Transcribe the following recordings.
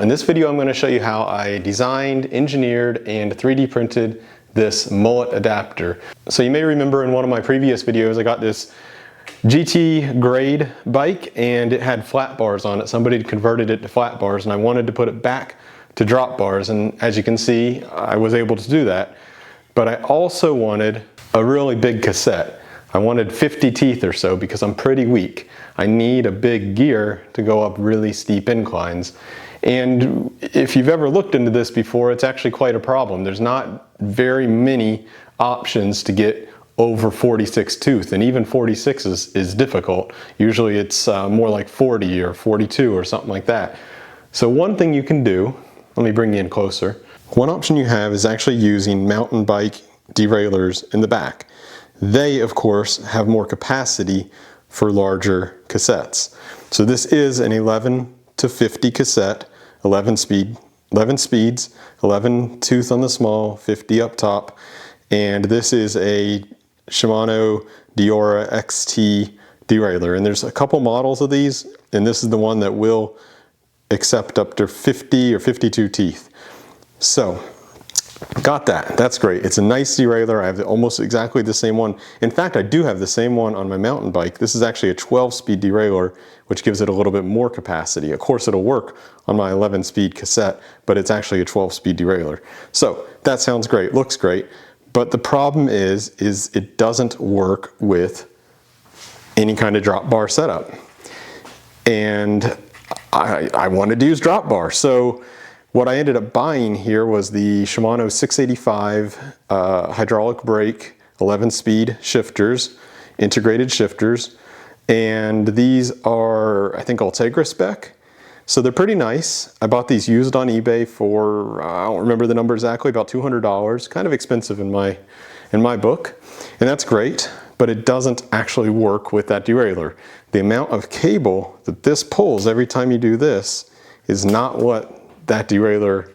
In this video, I'm going to show you how I designed, engineered, and 3D printed this mullet adapter. So you may remember in one of my previous videos, I got this GT grade bike and it had flat bars on it. Somebody had converted it to flat bars and I wanted to put it back to drop bars, and as you can see, I was able to do that. But I also wanted a really big cassette. I wanted 50 teeth or so because I'm pretty weak. I need a big gear to go up really steep inclines. And if you've ever looked into this before, it's actually quite a problem. There's not very many options to get over 46 tooth, and even 46 is difficult. Usually it's more like 40 or 42 or something like that. So one thing you can do, let me bring you in closer. One option you have is actually using mountain bike derailleurs in the back. They, of course, have more capacity for larger cassettes. So this is an 11 to 50 cassette, 11 speeds, 11 tooth on the small, 50 up top, and this is a Shamino XT derailleur. And there's a couple models of these, and this is the one that will accept up to 50 or 52 teeth. So, got that. That's great. It's a nice derailleur. I have almost exactly the same one. In fact, I do have the same one on my mountain bike. This is actually a 12-speed derailleur, which gives it a little bit more capacity. Of course, it'll work on my 11-speed cassette, but it's actually a 12-speed derailleur. So that sounds great, looks great. But the problem is it doesn't work with any kind of drop bar setup. And I wanted to use drop bar. So what I ended up buying here was the Shamino 685 hydraulic brake 11-speed shifters, integrated shifters. And these are, I think, Ultegra spec. So they're pretty nice. I bought these used on eBay for, I don't remember the number exactly, about $200. Kind of expensive in my book. And that's great, but it doesn't actually work with that derailleur. The amount of cable that this pulls every time you do this is not what that derailleur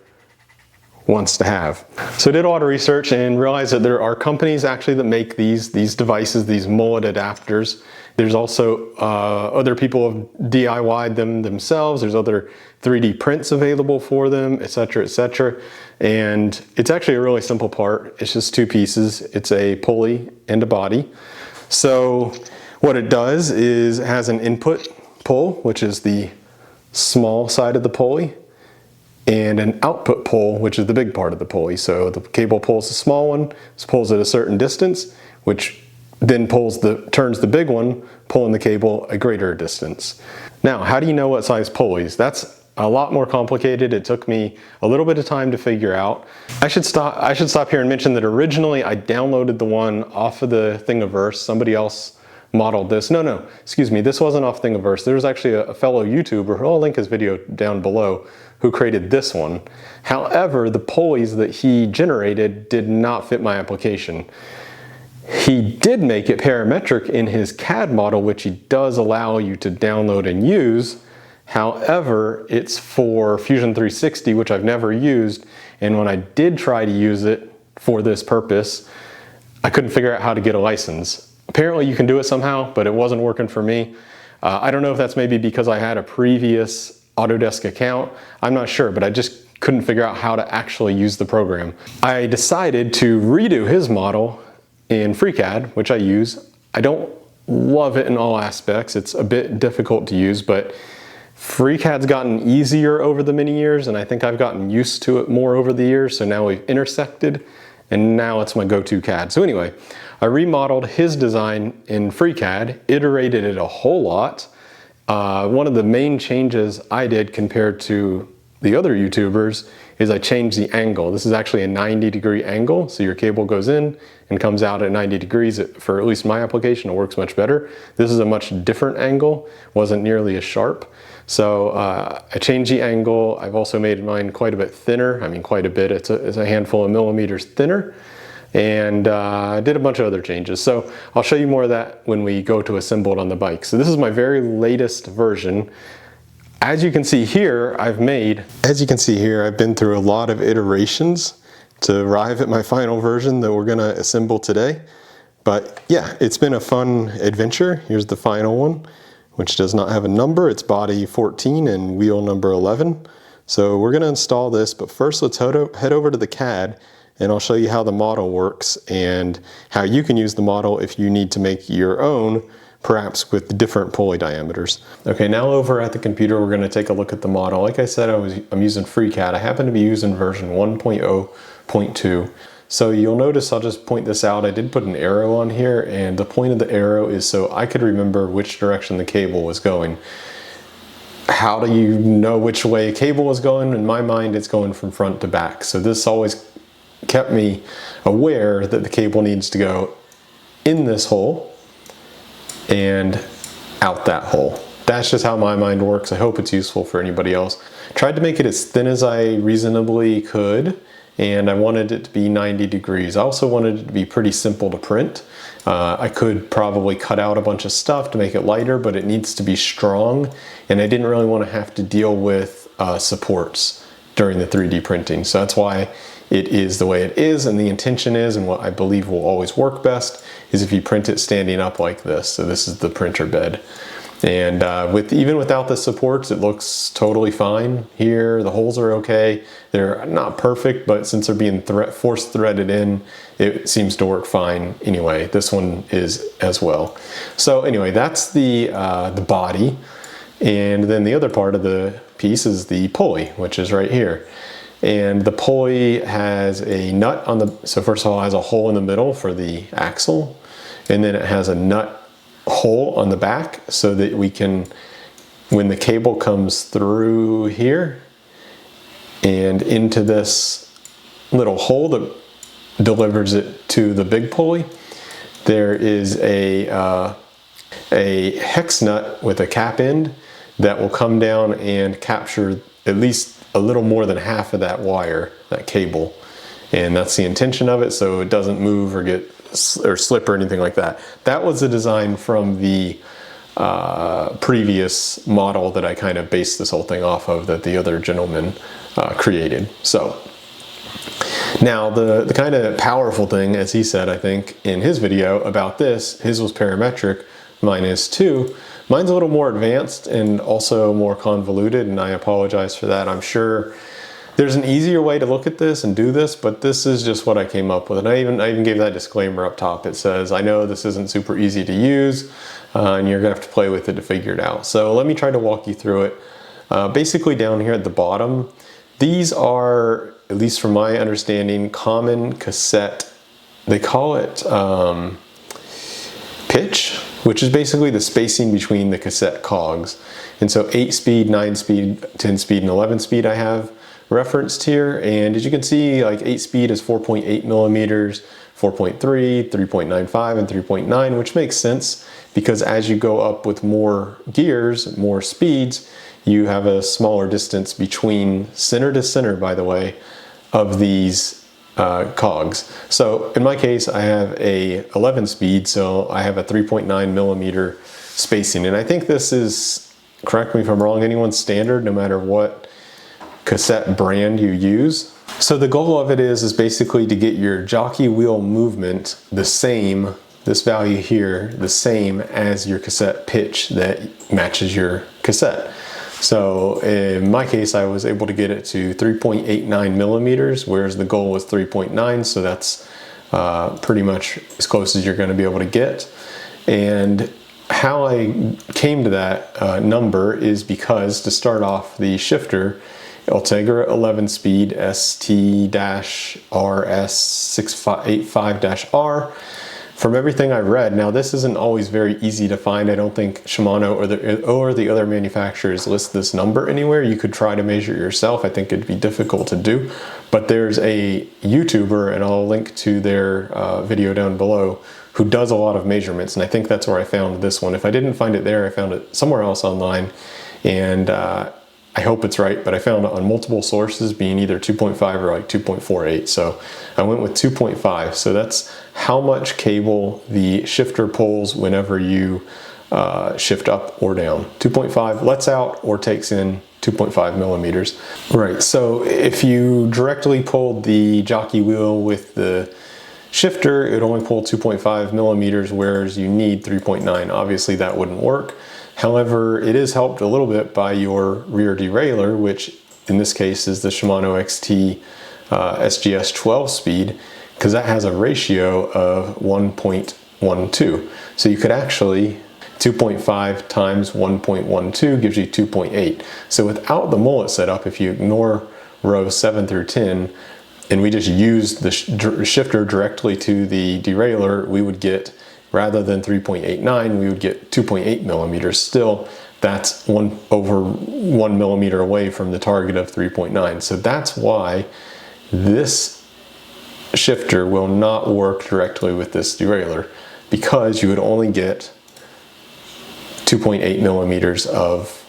wants to have. So I did a lot of research and realized that there are companies actually that make these devices, these mullet adapters. There's also other people have DIY'd them themselves. There's other 3D prints available for them, etc., etc. And it's actually a really simple part. It's just two pieces. It's a pulley and a body. So what it does is it has an input pull, which is the small side of the pulley, and an output pull, which is the big part of the pulley. So the cable pulls the small one, pulls at a certain distance, which then turns the big one, pulling the cable a greater distance. Now, how do you know what size pulleys? That's a lot more complicated. It took me a little bit of time to figure out. I should stop here and mention that originally I downloaded the one off of the Thingiverse. Somebody else modeled this. No, excuse me, this wasn't off Thingiverse. There was actually a fellow YouTuber, I'll link his video down below, who created this one. However, the pulleys that he generated did not fit my application. He did make it parametric in his CAD model, which he does allow you to download and use. However, it's for Fusion 360, which I've never used, and when I did try to use it for this purpose, I couldn't figure out how to get a license. Apparently you can do it somehow, but it wasn't working for me. I don't know if that's maybe because I had a previous Autodesk account. I'm not sure, but I just couldn't figure out how to actually use the program. I decided to redo his model in FreeCAD, which I use. I don't love it in all aspects. It's a bit difficult to use, but FreeCAD's gotten easier over the many years, and I think I've gotten used to it more over the years, so now we've intersected, and now it's my go-to CAD. So anyway, I remodeled his design in FreeCAD, iterated it a whole lot. One of the main changes I did compared to the other YouTubers is I changed the angle. This is actually a 90-degree angle, so your cable goes in and comes out at 90 degrees. For at least my application, it works much better. This is a much different angle, wasn't nearly as sharp. So I changed the angle. I've also made mine quite a bit thinner. I mean, quite a bit. It's a handful of millimeters thinner. And I did a bunch of other changes. So I'll show you more of that when we go to assemble it on the bike. So this is my very latest version. As you can see here, I've been through a lot of iterations to arrive at my final version that we're gonna assemble today. But yeah, it's been a fun adventure. Here's the final one, which does not have a number. It's body 14 and wheel number 11. So we're going to install this, but first let's head over to the CAD and I'll show you how the model works and how you can use the model if you need to make your own, perhaps with different pulley diameters. Okay, now over at the computer, we're going to take a look at the model. Like I said, I'm using FreeCAD. I happen to be using version 1.0.2. So you'll notice, I'll just point this out, I did put an arrow on here, and the point of the arrow is so I could remember which direction the cable was going. How do you know which way a cable was going? In my mind, it's going from front to back. So this always kept me aware that the cable needs to go in this hole and out that hole. That's just how my mind works. I hope it's useful for anybody else. Tried to make it as thin as I reasonably could, and I wanted it to be 90 degrees. I also wanted it to be pretty simple to print. I could probably cut out a bunch of stuff to make it lighter, but it needs to be strong, and I didn't really want to have to deal with supports during the 3D printing. So that's why it is the way it is, and the intention is, and what I believe will always work best, is if you print it standing up like this. So this is the printer bed. And even without the supports, it looks totally fine here. The holes are okay. They're not perfect, but since they're being force threaded in, it seems to work fine anyway. This one is as well. So anyway, that's the body. And then the other part of the piece is the pulley, which is right here. And the pulley has a nut on the, so first of all, it has a hole in the middle for the axle, and then it has a nut hole on the back so that we can, when the cable comes through here and into this little hole that delivers it to the big pulley, there is a hex nut with a cap end that will come down and capture at least a little more than half of that wire, that cable. And that's the intention of it, so it doesn't move or slip or anything like that. That was the design from the previous model that I kind of based this whole thing off of, that the other gentleman created. So now the kind of powerful thing, as he said, I think in his video about this, his was parametric, mine is too. Mine's a little more advanced and also more convoluted, and I apologize for that. I'm sure there's an easier way to look at this and do this, but this is just what I came up with. And I even gave that disclaimer up top. It says, I know this isn't super easy to use, and you're gonna have to play with it to figure it out. So let me try to walk you through it. Basically down here at the bottom, these are, at least from my understanding, common cassette, they call it pitch, which is basically the spacing between the cassette cogs. And so 8-speed, 9-speed, 10-speed, and 11-speed I have referenced here. And as you can see, like 8-speed is 4.8 millimeters, 4.3, 3.95, and 3.9, which makes sense because as you go up with more gears, more speeds, you have a smaller distance between center to center, by the way, of these cogs. So in my case, I have a 11 speed, so I have a 3.9 millimeter spacing. And I think this is, correct me if I'm wrong, anyone's standard, no matter what cassette brand you use. So the goal of it is basically to get your jockey wheel movement the same, this value here, the same as your cassette pitch that matches your cassette. So in my case, I was able to get it to 3.89 millimeters, whereas the goal was 3.9, so that's pretty much as close as you're going to be able to get. And how I came to that number is because, to start off, the shifter, Ultegra 11-speed ST-RS685-R, from everything I read, now this isn't always very easy to find. I don't think Shimano or the other manufacturers list this number anywhere. You could try to measure it yourself. I think it'd be difficult to do. But there's a YouTuber, and I'll link to their video down below, who does a lot of measurements, and I think that's where I found this one. If I didn't find it there, I found it somewhere else online, and I hope it's right, but I found it on multiple sources being either 2.5 or like 2.48. So I went with 2.5. So that's how much cable the shifter pulls whenever you shift up or down. 2.5 lets out or takes in 2.5 millimeters. Right, so if you directly pulled the jockey wheel with the shifter, it would only pull 2.5 millimeters, whereas you need 3.9. Obviously that wouldn't work. However, it is helped a little bit by your rear derailleur, which in this case is the Shamino XT SGS 12 speed, because that has a ratio of 1.12. So you could actually, 2.5 times 1.12 gives you 2.8. So without the mullet setup, if you ignore rows 7 through 10, and we just use the shifter directly to the derailleur, we would get, rather than 3.89, we would get 2.8 millimeters. Still, that's over 1 millimeter away from the target of 3.9. So that's why this shifter will not work directly with this derailleur, because you would only get 2.8 millimeters of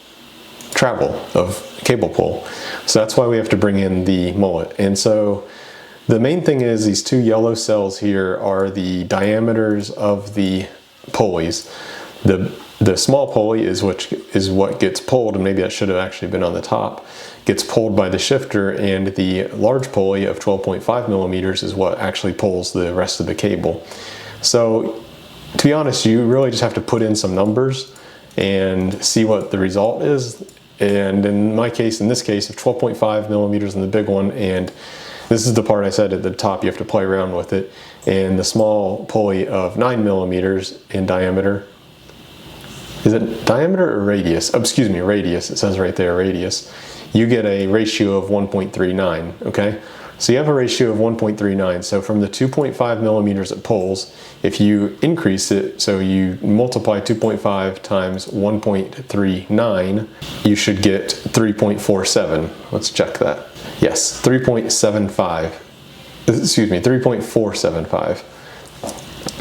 travel, of cable pull. So that's why we have to bring in the mullet. And so the main thing is these two yellow cells here are the diameters of the pulleys. The small pulley is what gets pulled, and maybe that should have actually been on the top, gets pulled by the shifter, and the large pulley of 12.5 millimeters is what actually pulls the rest of the cable. So to be honest, you really just have to put in some numbers and see what the result is. And in my case, in this case, of 12.5 millimeters in the big one, and this is the part I said at the top, you have to play around with it, and the small pulley of 9 millimeters in diameter. Is it diameter or radius? Oh, excuse me, radius. It says right there, radius. You get a ratio of 1.39, okay? So you have a ratio of 1.39. So from the 2.5 millimeters it pulls, if you increase it, so you multiply 2.5 times 1.39, you should get 3.47. Let's check that. Yes, 3.75. Excuse me, 3.475.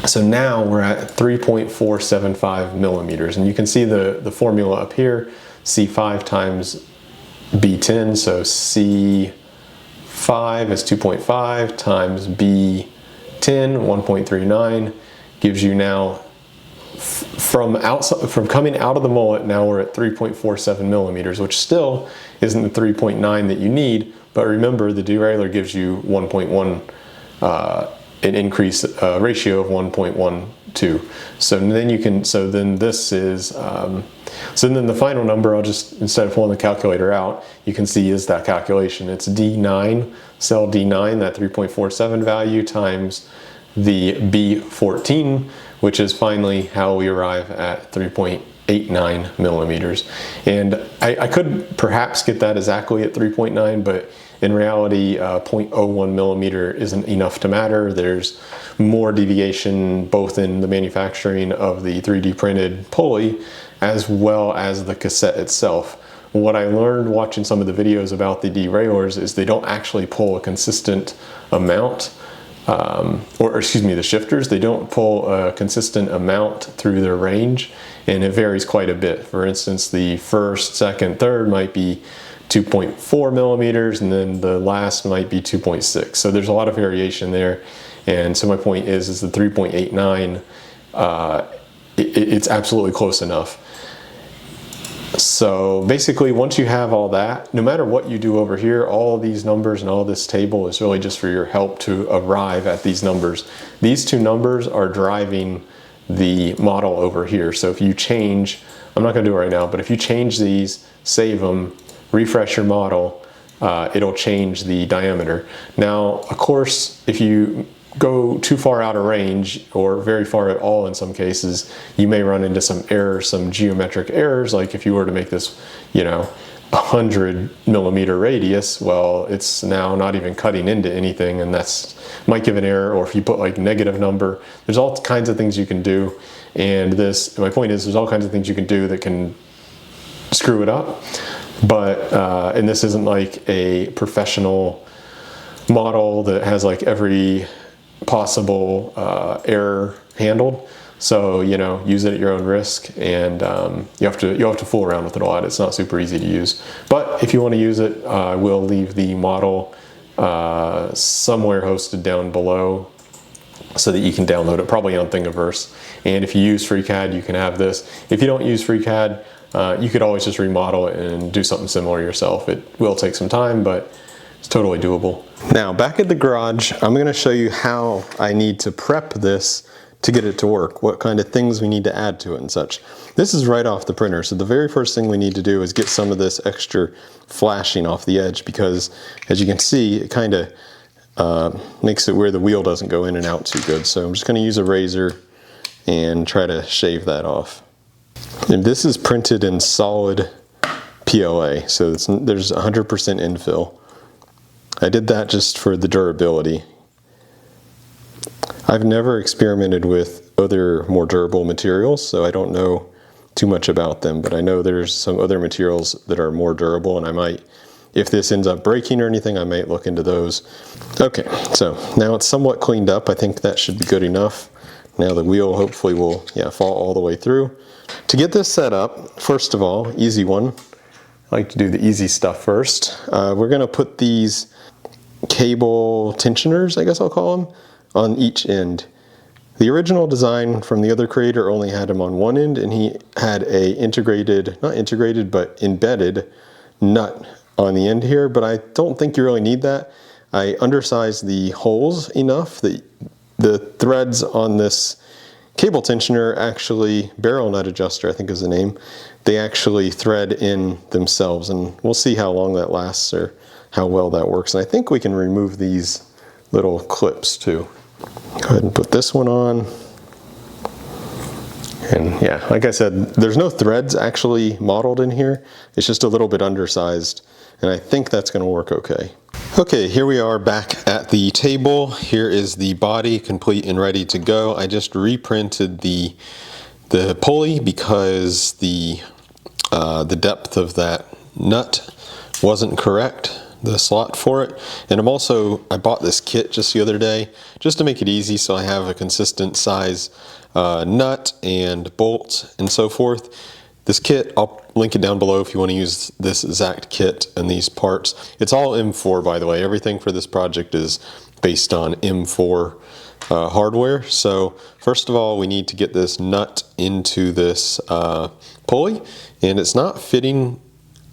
So now we're at 3.475 millimeters, and you can see the formula up here, C5 times B10, so C5 is 2.5 times B10, 1.39, gives you now, from coming out of the mullet, now we're at 3.47 millimeters, which still isn't the 3.9 that you need, but remember the derailleur gives you 1.1, an increase ratio of 1.12. So then you can, so then this is, so then the final number, I'll just, instead of pulling the calculator out, you can see is that calculation. It's D9, cell D9, that 3.47 value, times the B14, which is finally how we arrive at 3.89 millimeters. And I could perhaps get that exactly at 3.9, but in reality, 0.01 millimeter isn't enough to matter. There's more deviation both in the manufacturing of the 3D printed pulley as well as the cassette itself. What I learned watching some of the videos about the derailleurs is they don't actually pull a consistent amount, or excuse me, the shifters, they don't pull a consistent amount through their range, and it varies quite a bit. For instance, the first, second, third might be 2.4 millimeters, and then the last might be 2.6. So there's a lot of variation there. And so my point is the 3.89, it's absolutely close enough. So basically, once you have all that, no matter what you do over here, all of these numbers and all this table is really just for your help to arrive at these numbers. These two numbers are driving the model over here. So if you change, I'm not gonna do it right now, but if you change these, save them, refresh your model, it'll change the diameter. Now, of course, if you go too far out of range, or very far at all in some cases, you may run into some errors, some geometric errors, like if you were to make this, you know, 100 millimeter radius, well, it's now not even cutting into anything, and that's might give an error. Or if you put like negative number, there's all kinds of things you can do. And this, my point is, there's all kinds of things you can do that can screw it up. But, and this isn't like a professional model that has like every possible error handled. So, you know, use it at your own risk, and you'll have to fool around with it a lot. It's not super easy to use. But if you want to use it, we'll leave the model somewhere hosted down below so that you can download it, probably on Thingiverse. And if you use FreeCAD, you can have this. If you don't use FreeCAD, you could always just remodel it and do something similar yourself. It will take some time, but it's totally doable. Now, back at the garage, I'm going to show you how I need to prep this to get it to work, what kind of things we need to add to it and such. This is right off the printer, so the very first thing we need to do is get some of this extra flashing off the edge, because as you can see, it kind of makes it where the wheel doesn't go in and out too good. So I'm just going to use a razor and try to shave that off. And this is printed in solid PLA, so there's 100% infill. I did that just for the durability. I've never experimented with other more durable materials, so I don't know too much about them, but I know there's some other materials that are more durable, and I might, if this ends up breaking or anything, I might look into those. Okay, so now it's somewhat cleaned up. I think that should be good enough. Now the wheel hopefully will fall all the way through. To get this set up, first of all, easy one. I like to do the easy stuff first. We're gonna put these cable tensioners, I guess I'll call them, on each end. The original design from the other creator only had them on one end, and he had a but embedded nut on the end here, but I don't think you really need that. I undersized the holes enough that the threads on this cable tensioner actually, barrel nut adjuster I think is the name, they actually thread in themselves, and we'll see how long that lasts or how well that works. And I think we can remove these little clips too. Go ahead and put this one on. And yeah, like I said, there's no threads actually modeled in here. It's just a little bit undersized, and I think that's going to work okay. Okay, here we are back at the table. Here is the body complete and ready to go. I just reprinted the pulley because the depth of that nut wasn't correct, the slot for it. And I bought this kit just the other day just to make it easy, so I have a consistent size nut and bolt and so forth. This kit, I'll link it down below if you want to use this exact kit and these parts. It's all M4, by the way. Everything for this project is based on M4 hardware. So first of all, we need to get this nut into this pulley, and it's not fitting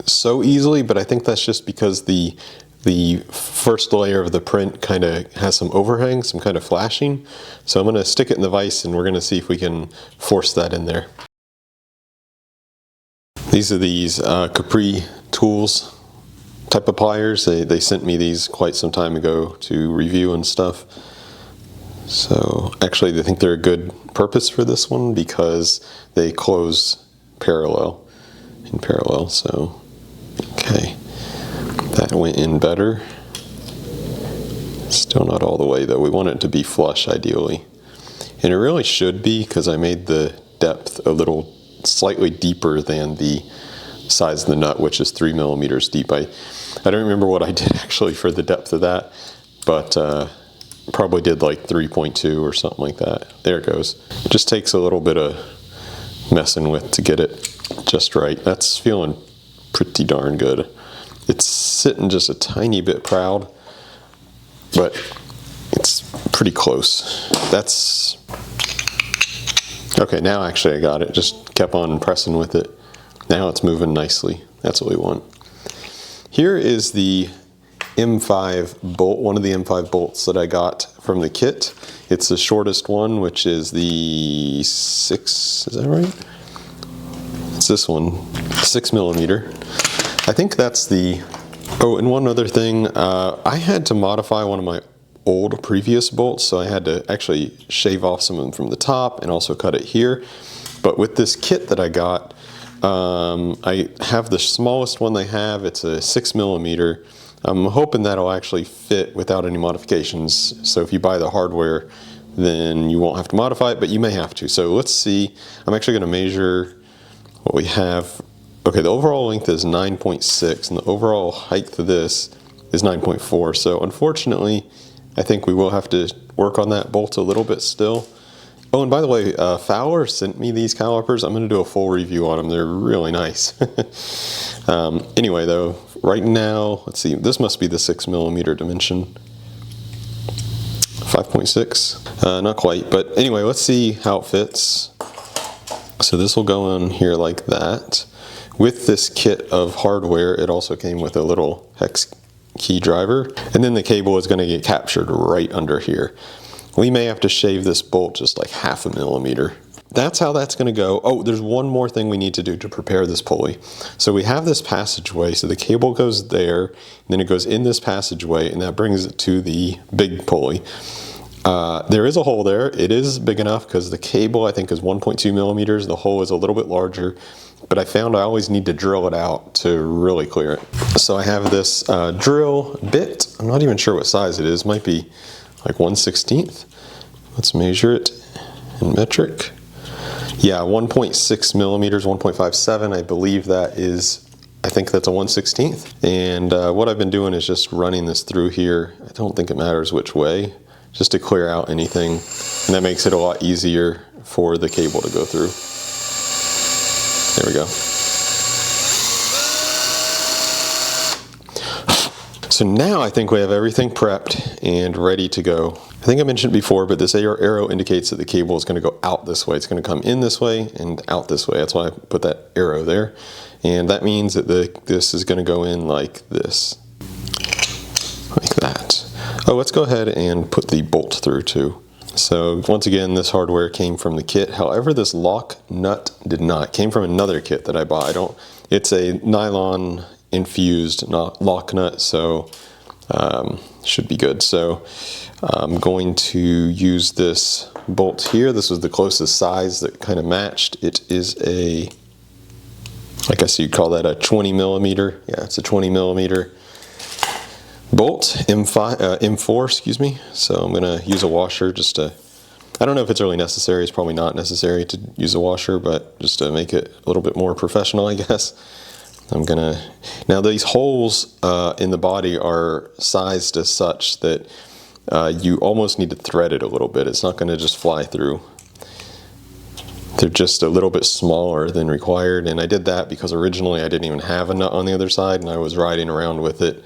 so easily, but I think that's just because the first layer of the print kind of has some overhang, some kind of flashing. So I'm going to stick it in the vise, and we're going to see if we can force that in there. These are these Capri Tools type of pliers. They sent me these quite some time ago to review and stuff. So actually they think they're a good purpose for this one because they close in parallel. So, okay, that went in better. Still not all the way though. We want it to be flush ideally. And it really should be, because I made the depth a little slightly deeper than the size of the nut, which is 3 millimeters deep. I don't remember what I did actually for the depth of that, but probably did like 3.2 or something like that. There it goes. It just takes a little bit of messing with to get it just right. That's feeling pretty darn good. It's sitting just a tiny bit proud, but it's pretty close. That's okay. Now actually I got it. Just kept on pressing with it. Now it's moving nicely. That's what we want. Here is the M5 bolt, one of the M5 bolts that I got from the kit. It's the shortest one, which is the 6, is that right? It's this one, 6 millimeter. I think that's the, oh, and one other thing, I had to modify one of my old previous bolts, so I had to actually shave off some of them from the top and also cut it here. But with this kit that I got, I have the smallest one they have. It's a 6 millimeter. I'm hoping that'll actually fit without any modifications. So if you buy the hardware, then you won't have to modify it, but you may have to. So let's see. I'm actually going to measure what we have. Okay, the overall length is 9.6, and the overall height of this is 9.4. So unfortunately, I think we will have to work on that bolt a little bit still. Oh, and by the way, Fowler sent me these calipers. I'm going to do a full review on them. They're really nice. Anyway, though, right now, let's see. This must be the 6 millimeter dimension. 5.6. Not quite, but anyway, let's see how it fits. So this will go on here like that. With this kit of hardware, it also came with a little hex key driver, and then the cable is going to get captured right under here. We may have to shave this bolt just like 0.5 millimeter. That's how that's going to go. Oh, there's one more thing we need to do to prepare this pulley. So we have this passageway, so the cable goes there, and then it goes in this passageway, and that brings it to the big pulley. There is a hole there. It is big enough because the cable I think is 1.2 millimeters. The hole is a little bit larger, but I found I always need to drill it out to really clear it. So I have this drill bit. I'm not even sure what size it is. Might be like 1/16. Let's measure it in metric. Yeah, 1.6 millimeters, 1.57. I believe that is, I think that's a 1/16. And what I've been doing is just running this through here. I don't think it matters which way, just to clear out anything. And that makes it a lot easier for the cable to go through. There we go. So now I think we have everything prepped and ready to go. I think I mentioned before, but this arrow indicates that the cable is going to go out this way. It's going to come in this way and out this way. That's why I put that arrow there. And that means that this is going to go in like this. Like that. Oh, let's go ahead and put the bolt through too. So once again, this hardware came from the kit. However, this lock nut did not. It came from another kit that I bought. It's a nylon infused lock nut, so should be good. So I'm going to use this bolt here. This was the closest size that kind of matched. It is a, I guess you'd call that a 20 millimeter. Yeah, it's a 20 millimeter bolt, M4, excuse me. So I'm gonna use a washer just to, I don't know if it's really necessary. It's probably not necessary to use a washer, but just to make it a little bit more professional, I guess. Now these holes in the body are sized as such that you almost need to thread it a little bit. It's not gonna just fly through. They're just a little bit smaller than required, and I did that because originally I didn't even have a nut on the other side, and I was riding around with it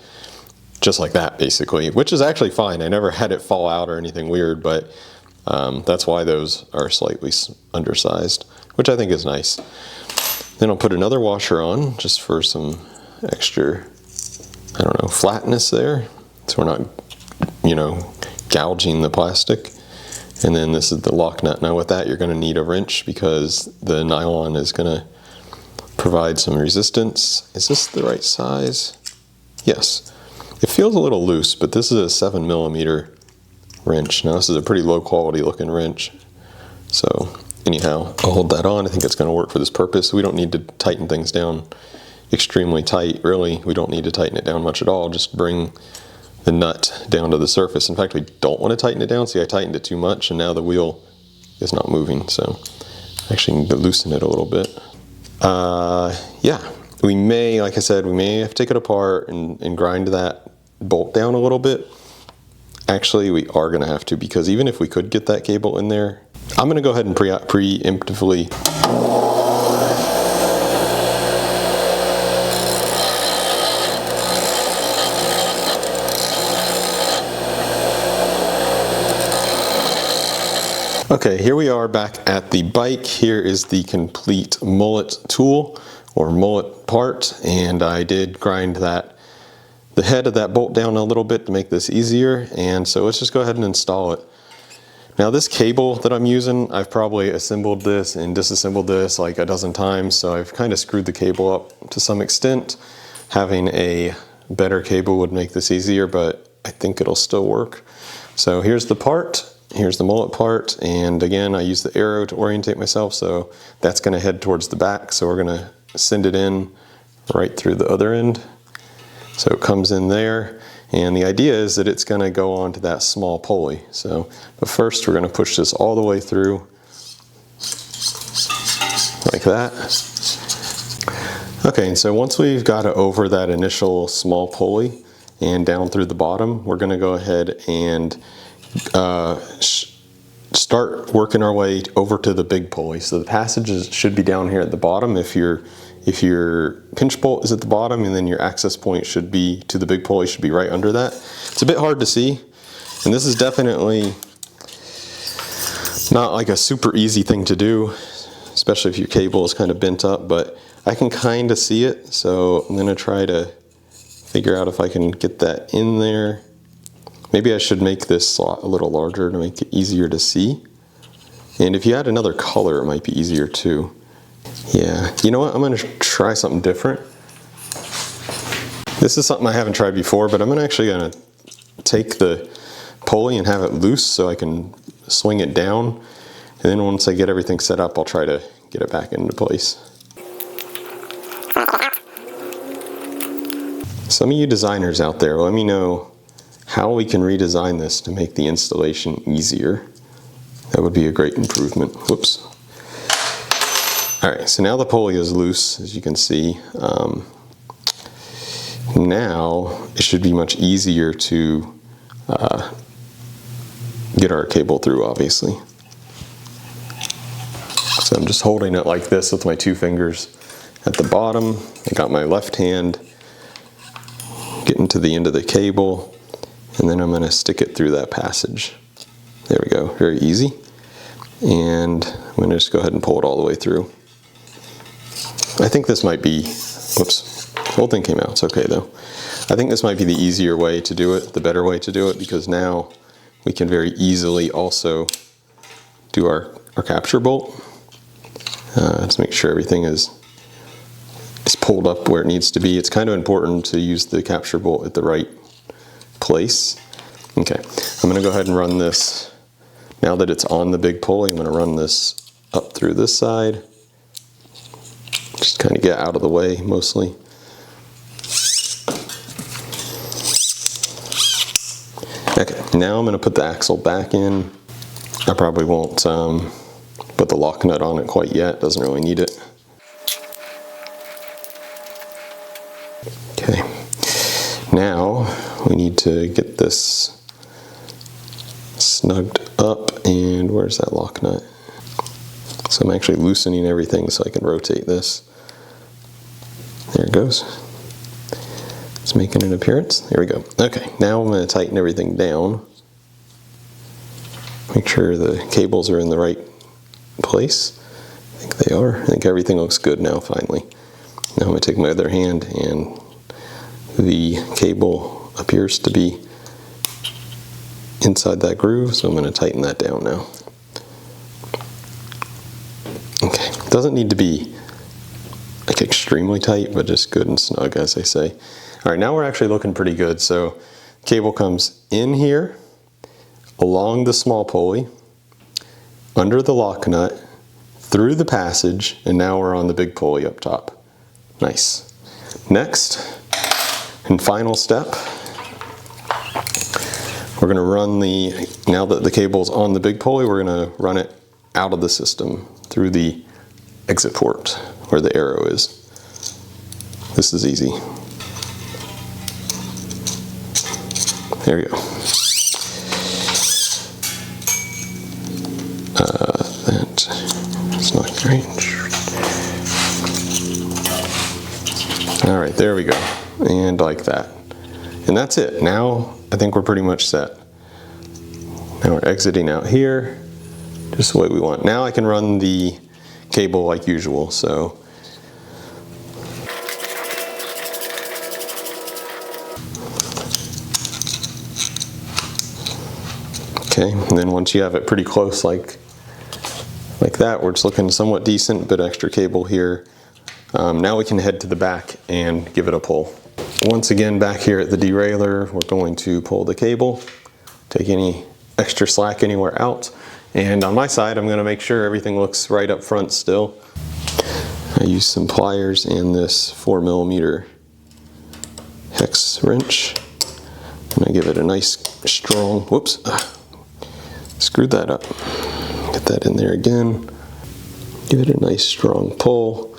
just like that basically, which is actually fine. I never had it fall out or anything weird, but that's why those are slightly undersized, which I think is nice. Then I'll put another washer on just for some extra, I don't know, flatness there, so we're not, you know, gouging the plastic. And then this is the lock nut. Now with that, you're going to need a wrench because the nylon is going to provide some resistance. Is this the right size? Yes. It feels a little loose, but this is a 7 millimeter wrench. Now this is a pretty low quality looking wrench. So anyhow, I'll hold that on. I think it's going to work for this purpose. We don't need to tighten things down extremely tight. Really, we don't need to tighten it down much at all. Just bring the nut down to the surface. In fact, we don't want to tighten it down. See, I tightened it too much and now the wheel is not moving. So I actually need to loosen it a little bit. Yeah, we may, like I said, we may have to take it apart and grind that bolt down a little bit. Actually, we are going to have to, because even if we could get that cable in there, I'm going to go ahead and preemptively Okay, here we are back at the bike. Here is the complete mullet tool or mullet part, and I did grind the head of that bolt down a little bit to make this easier, and so let's just go ahead and install it. Now this cable that I'm using, I've probably assembled this and disassembled this like a dozen times, so I've kind of screwed the cable up to some extent. Having a better cable would make this easier, but I think it'll still work. So here's the part. Here's the mullet part, and again I use the arrow to orientate myself, so that's going to head towards the back, so we're going to send it in right through the other end. So it comes in there, and the idea is that it's going to go onto that small pulley. So, but first we're going to push this all the way through like that. Okay, and so once we've got it over that initial small pulley and down through the bottom, we're going to go ahead and start working our way over to the big pulley. So the passages should be down here at the bottom. If your pinch bolt is at the bottom, and then your access point should be to the big pulley, should be right under that. It's a bit hard to see, and this is definitely not like a super easy thing to do, especially if your cable is kind of bent up, but I can kind of see it, so I'm going to try to figure out if I can get that in there Maybe I should make this slot a little larger to make it easier to see. And if you add another color, it might be easier too. Yeah, you know what? I'm gonna try something different. This is something I haven't tried before, but I'm actually gonna take the pulley and have it loose so I can swing it down. And then once I get everything set up, I'll try to get it back into place. Some of you designers out there, let me know how we can redesign this to make the installation easier. That would be a great improvement. Whoops. All right, so now the pulley is loose, as you can see. Now it should be much easier to get our cable through, obviously. So I'm just holding it like this with my 2 fingers at the bottom. I got my left hand getting to the end of the cable, and then I'm going to stick it through that passage. There we go, very easy. And I'm going to just go ahead and pull it all the way through. I think this might be, whoops, the whole thing came out, it's okay though. I think this might be the easier way to do it, the better way to do it, because now we can very easily also do our capture bolt. Let's make sure everything is pulled up where it needs to be. It's kind of important to use the capture bolt at the right place. Okay, I'm gonna go ahead and run this. Now that it's on the big pulley, I'm gonna run this up through this side. Just kind of get out of the way mostly. Okay, now I'm gonna put the axle back in. I probably won't put the lock nut on it quite yet, doesn't really need it. Okay, now we need to get this snugged up, and where's that lock nut? So I'm actually loosening everything so I can rotate this. There it goes. It's making an appearance. There we go. Okay, now I'm going to tighten everything down. Make sure the cables are in the right place. I think they are. I think everything looks good now, finally. Now I'm going to take my other hand, and the cable appears to be inside that groove, so I'm going to tighten that down now. Okay, it doesn't need to be like extremely tight, but just good and snug, as they say. All right, now we're actually looking pretty good. So cable comes in here, along the small pulley, under the lock nut, through the passage, and now we're on the big pulley up top. Nice. Next, and final step, we're gonna run now that the cable's on the big pulley, we're gonna run it out of the system through the exit port where the arrow is. This is easy. There you go. That's not great. All right, there we go. And like that. And that's it. Now I think we're pretty much set. Now we're exiting out here, just the way we want. Now I can run the cable like usual, so. Okay, and then once you have it pretty close like that, where it's looking somewhat decent, bit extra cable here. Now we can head to the back and give it a pull. Once again, back here at the derailleur, we're going to pull the cable, take any extra slack anywhere out, and on my side, I'm going to make sure everything looks right up front still. I use some pliers and this 4mm hex wrench, and I give it a nice strong, whoops, screwed that up. Get that in there again, give it a nice strong pull,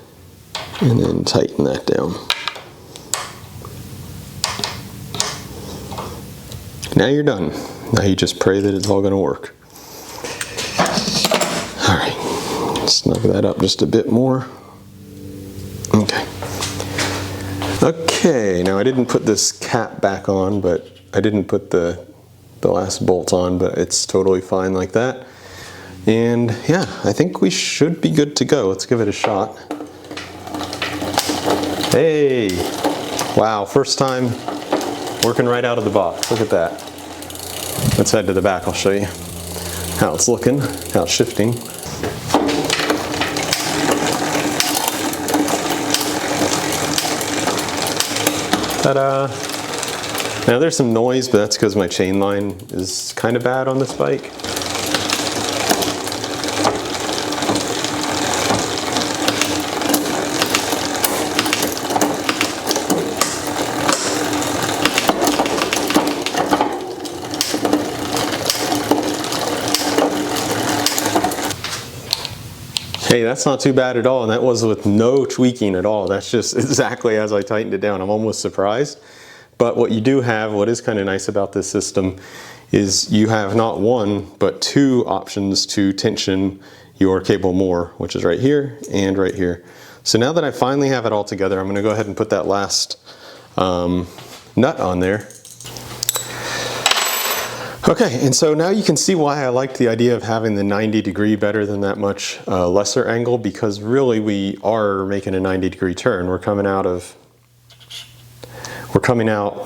and then tighten that down. Now you're done. Now you just pray that it's all going to work. All right, snug that up just a bit more. Okay. Okay, now I didn't put this cap back on, but I didn't put the last bolt on, but it's totally fine like that. And yeah, I think we should be good to go. Let's give it a shot. Hey, wow, first time working right out of the box. Look at that. Let's head to the back. I'll show you how it's looking, how it's shifting. Ta-da! Now there's some noise, but that's because my chain line is kind of bad on this bike. Hey, that's not too bad at all, and that was with no tweaking at all. That's just exactly as I tightened it down. I'm almost surprised. But what you do have, what is kind of nice about this system, is you have not one, but two options to tension your cable more, which is right here and right here. So now that I finally have it all together, I'm going to go ahead and put that last nut on there. Okay, and so now you can see why I liked the idea of having the 90-degree better than that much lesser angle, because really we are making a 90-degree turn. We're coming out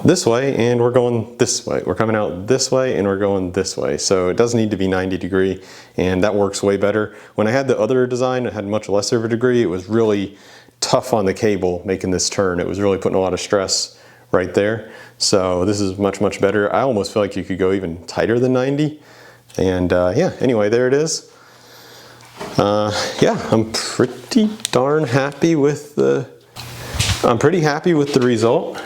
this way and we're going this way. We're coming out this way and we're going this way. So it doesn't need to be 90-degree, and that works way better. When I had the other design, it had much lesser of a degree. It was really tough on the cable making this turn. It was really putting a lot of stress right there. So this is much, much better. I almost feel like you could go even tighter than 90. And yeah, anyway, there it is. Yeah, I'm pretty darn happy with the result.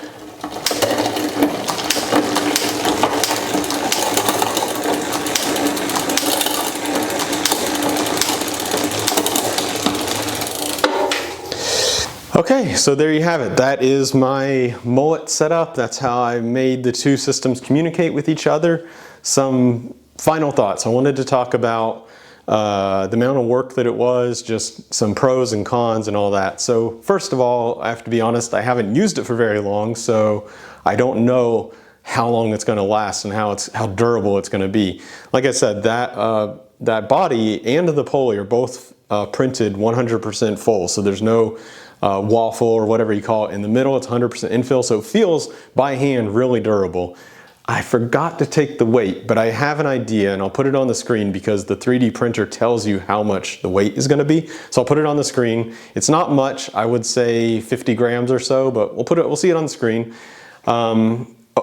Okay, so there you have it. That is my mullet setup. That's how I made the two systems communicate with each other. Some final thoughts. I wanted to talk about the amount of work that it was, just some pros and cons and all that. So first of all, I have to be honest, I haven't used it for very long, so I don't know how long it's going to last and how durable it's going to be. Like I said, that body and the pulley are both printed 100% full, so there's no waffle or whatever you call it in the middle. It's 100% infill, so it feels by hand really durable. I forgot to take the weight, but I have an idea, and I'll put it on the screen because the 3D printer tells you how much the weight is going to be. So I'll put it on the screen. It's not much, I would say 50 grams or so, but we'll see it on the screen.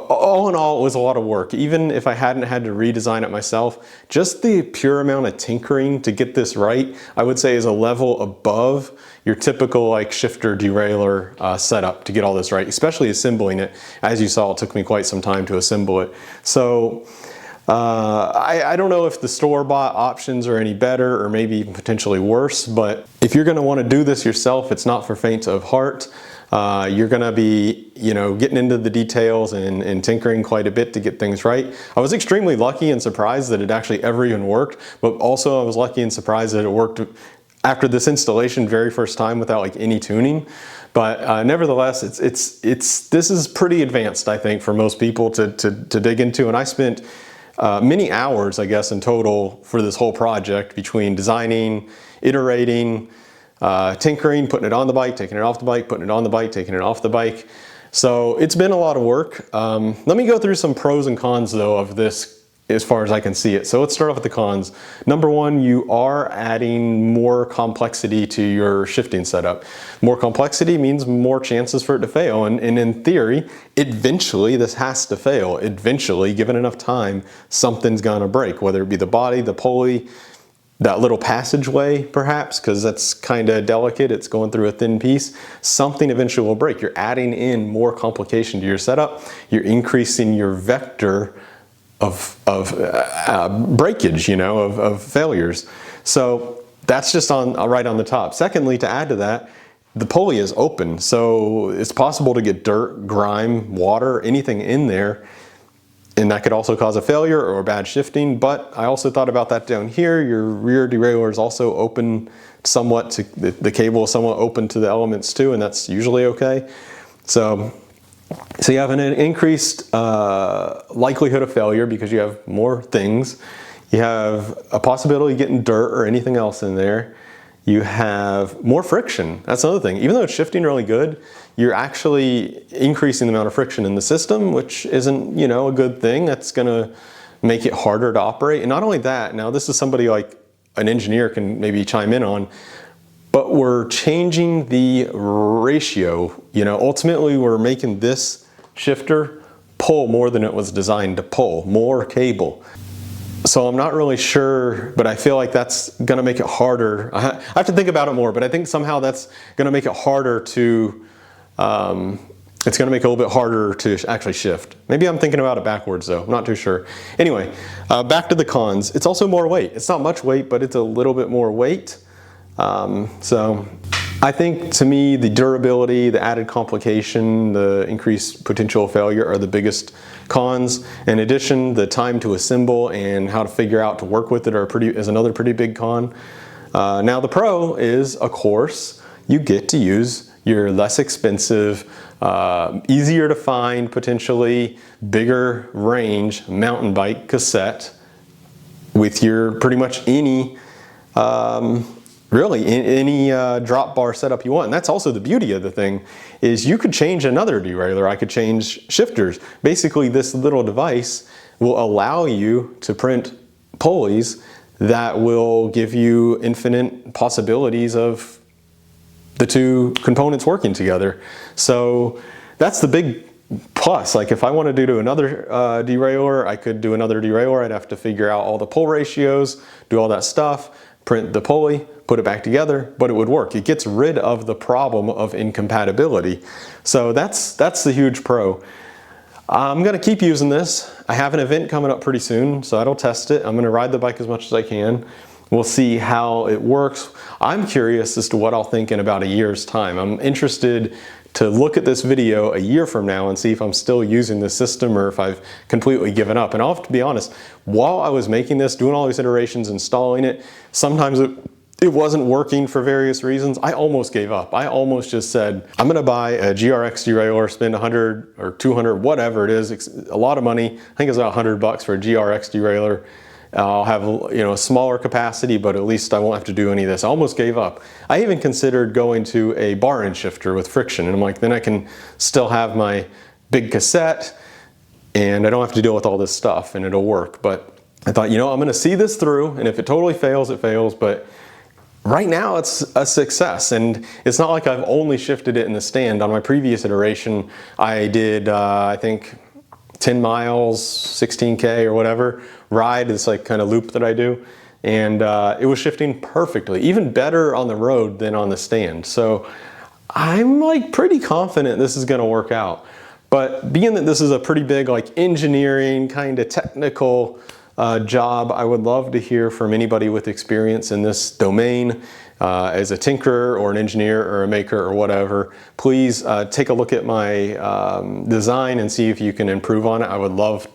All in all, it was a lot of work. Even if I hadn't had to redesign it myself, just the pure amount of tinkering to get this right, I would say is a level above your typical like shifter derailleur setup to get all this right, especially assembling it. As you saw, it took me quite some time to assemble it. So I don't know if the store-bought options are any better or maybe even potentially worse, but if you're gonna wanna do this yourself, it's not for faint of heart. You're gonna be, getting into the details and tinkering quite a bit to get things right. I was extremely lucky and surprised that it actually ever even worked, but also I was lucky and surprised that it worked after this installation very first time without like any tuning. But nevertheless, this is pretty advanced, I think, for most people to dig into. And I spent many hours, I guess, in total for this whole project between designing, iterating, tinkering, putting it on the bike, taking it off the bike, putting it on the bike, taking it off the bike. So it's been a lot of work. Let me go through some pros and cons though of this as far as I can see it. So let's start off with the cons. Number one, you are adding more complexity to your shifting setup. More complexity means more chances for it to fail. And in theory, eventually this has to fail. Eventually, given enough time, something's gonna break, whether it be the body, the pulley, that little passageway perhaps, because that's kind of delicate, it's going through a thin piece. Something eventually will break. You're adding in more complication to your setup. You're increasing your vector of breakage, of failures. So that's just right on the top. Secondly, to add to that, the pulley is open, so it's possible to get dirt, grime, water, anything in there, and that could also cause a failure or bad shifting. But I also thought about that down here. Your rear derailleur is also open somewhat to the cable is somewhat open to the elements too, and that's usually okay. So you have an increased likelihood of failure because you have more things. You have a possibility of getting dirt or anything else in there. You have more friction. That's another thing. Even though it's shifting really good, you're actually increasing the amount of friction in the system, which isn't, a good thing. That's gonna make it harder to operate. And not only that, now this is somebody like an engineer can maybe chime in on, but we're changing the ratio. You know, ultimately we're making this shifter pull more than it was designed to pull, more cable. So I'm not really sure, but I feel like that's gonna make it harder. I have to think about it more, but I think somehow that's gonna make it harder to, it's gonna make it a little bit harder to actually shift. Maybe I'm thinking about it backwards though, I'm not too sure. Anyway, back to the cons. It's also more weight. It's not much weight, but it's a little bit more weight. So I think to me, the durability, the added complication, the increased potential failure are the biggest cons. In addition, the time to assemble and how to figure out to work with it is another pretty big con. Now the pro is, of course, you get to use your less expensive, easier to find, potentially bigger range mountain bike cassette with your pretty much any really any drop bar setup you want. And that's also the beauty of the thing, is you could change another derailleur. I could change shifters. Basically, this little device will allow you to print pulleys that will give you infinite possibilities of the two components working together. So that's the big plus. Like if I wanted to do another derailleur, I could do another derailleur. I'd have to figure out all the pull ratios, do all that stuff, print the pulley, put it back together, but it would work. It gets rid of the problem of incompatibility. So that's the huge pro. I'm gonna keep using this. I have an event coming up pretty soon, so I don't test it. I'm gonna ride the bike as much as I can. We'll see how it works. I'm curious as to what I'll think in about a year's time. I'm interested to look at this video a year from now and see if I'm still using this system or if I've completely given up. And I'll have to be honest, while I was making this, doing all these iterations, installing it, sometimes it wasn't working for various reasons. I almost gave up. I almost just said, I'm gonna buy a GRX derailleur, spend 100 or 200, whatever it is, a lot of money. I think it's about 100 bucks for a GRX derailleur. I'll have, you know, a smaller capacity, but at least I won't have to do any of this. I almost gave up. I even considered going to a bar end shifter with friction, and I'm like, then I can still have my big cassette and I don't have to deal with all this stuff and it'll work. But I thought, you know, I'm gonna see this through, and if it totally fails, it fails. But right now it's a success, and it's not like I've only shifted it in the stand. On my previous iteration, I did, I think, 10 miles, 16K or whatever ride, this like kind of loop that I do. And it was shifting perfectly, even better on the road than on the stand. So I'm like pretty confident this is gonna work out. But being that this is a pretty big like engineering kind of technical job, I would love to hear from anybody with experience in this domain. As a tinkerer or an engineer or a maker or whatever, please take a look at my design and see if you can improve on it. I would love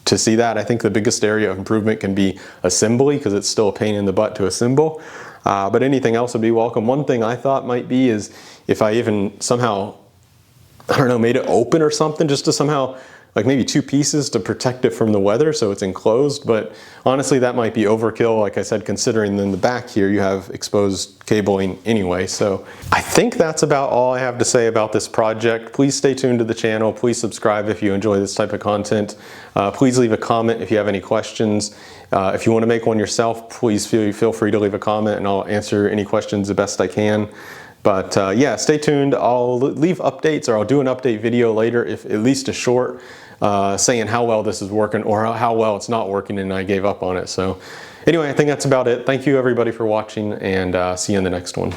to see that. I think the biggest area of improvement can be assembly, because it's still a pain in the butt to assemble. But anything else would be welcome. One thing I thought might be is if I even somehow, I don't know, made it open or something, just to somehow like maybe 2 pieces to protect it from the weather so it's enclosed. But honestly, that might be overkill, like I said, considering in the back here you have exposed cabling anyway. So I think that's about all I have to say about this project. Please stay tuned to the channel. Please subscribe if you enjoy this type of content. Please leave a comment if you have any questions. If you want to make one yourself, please feel free to leave a comment and I'll answer any questions the best I can. But yeah, stay tuned. I'll leave updates, or I'll do an update video later, if at least a short, saying how well this is working or how well it's not working and I gave up on it. So anyway, I think that's about it. Thank you everybody for watching, and see you in the next one.